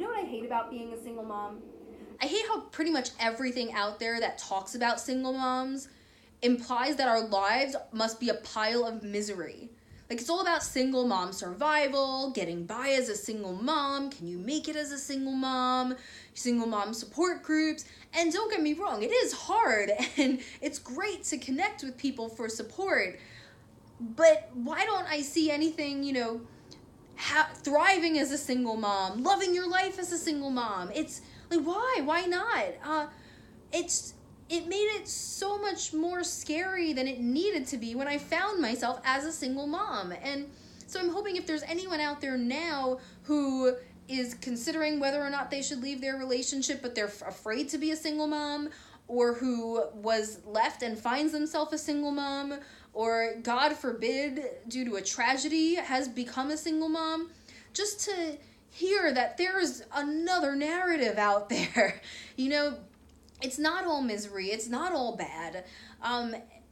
know what I hate about being a single mom? I hate how pretty much everything out there that talks about single moms implies that our lives must be a pile of misery. Like, it's all about single mom survival, getting by as a single mom, can you make it as a single mom support groups. And don't get me wrong, it is hard and it's great to connect with people for support. But why don't I see anything, thriving as a single mom, loving your life as a single mom? It's like, why not? It made it so much more scary than it needed to be when I found myself as a single mom. And so I'm hoping if there's anyone out there now who is considering whether or not they should leave their relationship but they're afraid to be a single mom, or who was left and finds themselves a single mom, or God forbid, due to a tragedy, has become a single mom, just to hear that there's another narrative out there. It's not all misery. It's not all bad.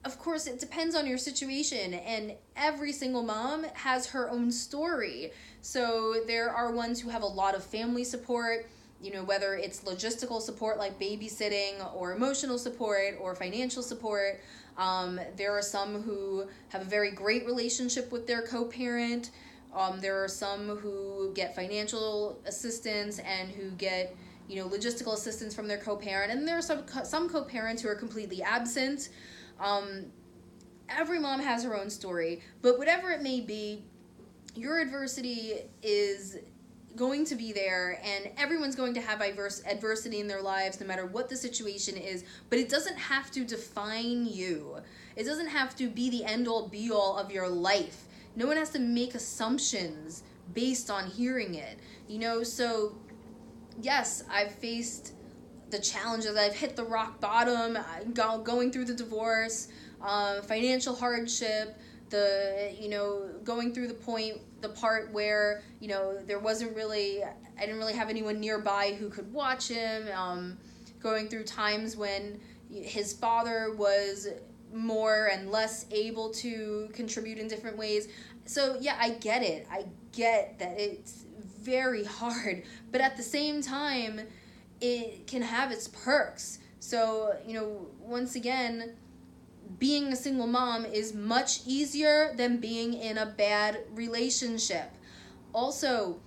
Of course, it depends on your situation, and every single mom has her own story. So there are ones who have a lot of family support, whether it's logistical support like babysitting, or emotional support, or financial support. There are some who have a very great relationship with their co-parent. There are some who get financial assistance and who get logistical assistance from their co-parent, and there are some co-parents who are completely absent. Every mom has her own story, but whatever it may be, your adversity is going to be there, and everyone's going to have adversity in their lives no matter what the situation is, but it doesn't have to define you. It doesn't have to be the end-all be-all of your life. No one has to make assumptions based on hearing it, so yes, I've faced the challenges. I've hit the rock bottom, going through the divorce, financial hardship, going through the part where, there wasn't really, I didn't really have anyone nearby who could watch him, going through times when his father was more and less able to contribute in different ways. So yeah, I get it. I get that it's very hard, but at the same time, it can have its perks. So, once again, being a single mom is much easier than being in a bad relationship. Also,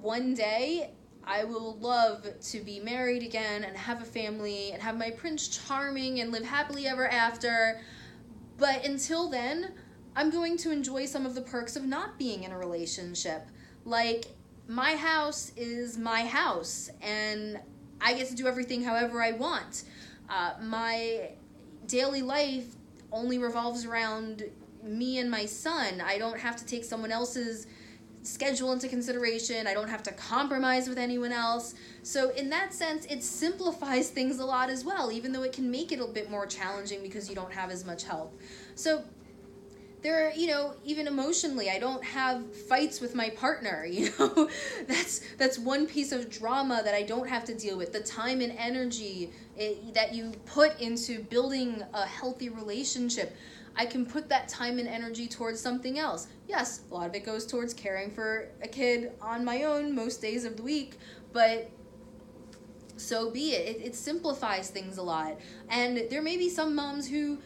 one day I will love to be married again and have a family and have my Prince Charming and live happily ever after. But until then, I'm going to enjoy some of the perks of not being in a relationship. Like, my house is my house, and I get to do everything however I want. My daily life only revolves around me and my son. I don't have to take someone else's schedule into consideration. I don't have to compromise with anyone else. So in that sense, it simplifies things a lot as well, even though it can make it a bit more challenging because you don't have as much help. So there are, even emotionally, I don't have fights with my partner, that's one piece of drama that I don't have to deal with. The time and energy that you put into building a healthy relationship, I can put that time and energy towards something else. Yes, a lot of it goes towards caring for a kid on my own most days of the week, but so be it. It simplifies things a lot. And there may be some moms who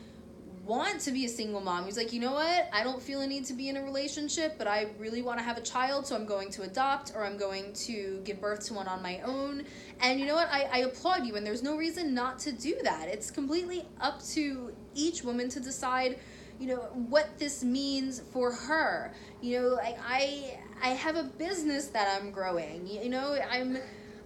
want to be a single mom who's like, you know what, I don't feel a need to be in a relationship, but I really want to have a child, so I'm going to adopt, or I'm going to give birth to one on my own. And you know what, I applaud you, and there's no reason not to do that. It's completely up to each woman to decide, what this means for her. I have a business that I'm growing.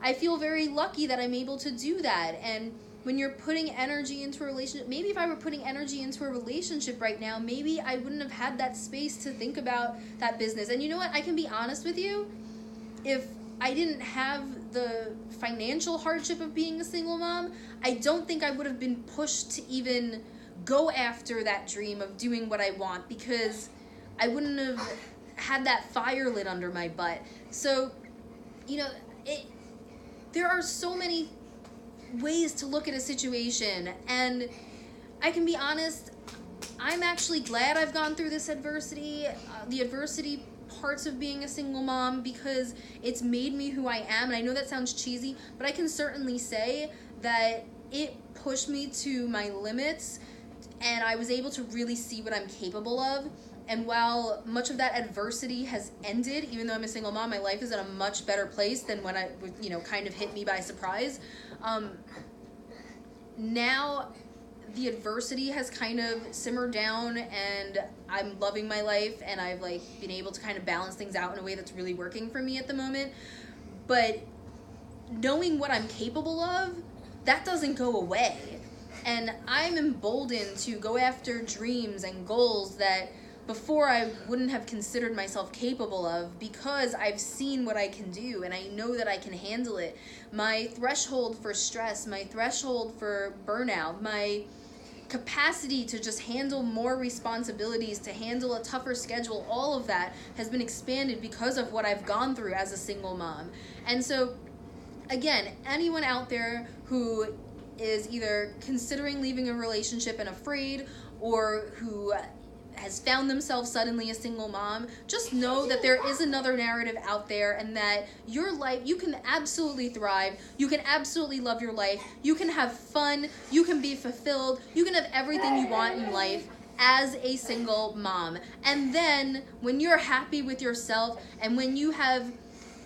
I feel very lucky that I'm able to do that. And when you're putting energy into a relationship, maybe if I were putting energy into a relationship right now, maybe I wouldn't have had that space to think about that business. And you know what? I can be honest with you. If I didn't have the financial hardship of being a single mom, I don't think I would have been pushed to even go after that dream of doing what I want, because I wouldn't have had that fire lit under my butt. So, there are so many ways to look at a situation, and I can be honest, I'm actually glad I've gone through this adversity. The adversity parts of being a single mom because it's made me who I am. And I know that sounds cheesy, but I can certainly say that it pushed me to my limits, and I was able to really see what I'm capable of. And while much of that adversity has ended, even though I'm a single mom, my life is in a much better place than when I, kind of hit me by surprise. Now the adversity has kind of simmered down, and I'm loving my life, and I've been able to kind of balance things out in a way that's really working for me at the moment. But knowing what I'm capable of, that doesn't go away. And I'm emboldened to go after dreams and goals that before I wouldn't have considered myself capable of, because I've seen what I can do and I know that I can handle it. My threshold for stress, my threshold for burnout, my capacity to just handle more responsibilities, to handle a tougher schedule, all of that has been expanded because of what I've gone through as a single mom. And so, again, anyone out there who is either considering leaving a relationship and afraid, or who has found themselves suddenly a single mom, just know that there is another narrative out there, and that your life, you can absolutely thrive, you can absolutely love your life, you can have fun, you can be fulfilled, you can have everything you want in life as a single mom. And then when you're happy with yourself, and when you have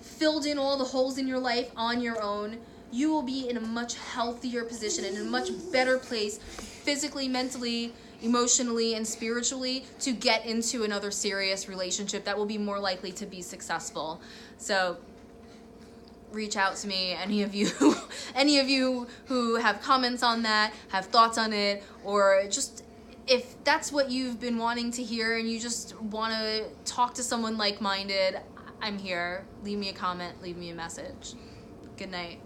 filled in all the holes in your life on your own, you will be in a much healthier position, in a much better place, physically, mentally, emotionally, and spiritually, to get into another serious relationship that will be more likely to be successful. So reach out to me, any of you who have comments on that, have thoughts on it, or just if that's what you've been wanting to hear and you just want to talk to someone like-minded, I'm here. Leave me a comment, leave me a message. Good night.